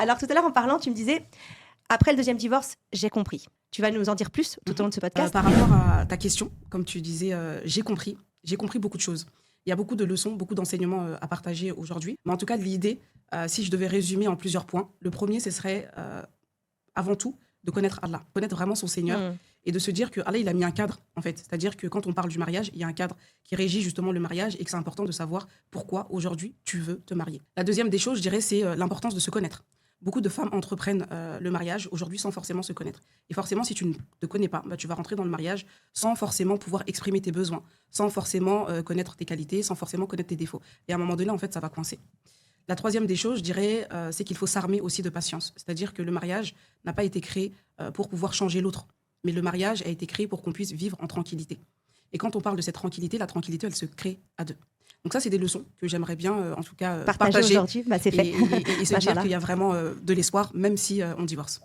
Alors tout à l'heure en parlant, tu me disais, après le deuxième divorce, j'ai compris. Tu vas nous en dire plus tout au long de ce podcast. Par rapport à ta question, comme tu disais, j'ai compris beaucoup de choses. Il y a beaucoup de leçons, beaucoup d'enseignements à partager aujourd'hui. Mais en tout cas, l'idée, si je devais résumer en plusieurs points, le premier, ce serait avant tout de connaître Allah, connaître vraiment son Seigneur et de se dire que Allah, il a mis un cadre, en fait. C'est-à-dire que quand on parle du mariage, il y a un cadre qui régit justement le mariage et que c'est important de savoir pourquoi aujourd'hui tu veux te marier. La deuxième des choses, je dirais, c'est l'importance de se connaître. Beaucoup de femmes entreprennent le mariage aujourd'hui sans forcément se connaître. Et forcément, si tu ne te connais pas, tu vas rentrer dans le mariage sans forcément pouvoir exprimer tes besoins, sans forcément connaître tes qualités, sans forcément connaître tes défauts. Et à un moment donné, en fait, ça va coincer. La troisième des choses, je dirais, c'est qu'il faut s'armer aussi de patience. C'est-à-dire que le mariage n'a pas été créé pour pouvoir changer l'autre. Mais le mariage a été créé pour qu'on puisse vivre en tranquillité. Et quand on parle de cette tranquillité, la tranquillité, elle se crée à deux. Donc ça, c'est des leçons que j'aimerais bien, en tout cas, partager aujourd'hui. C'est fait. et se dire qu'il y a vraiment de l'espoir, même si on divorce.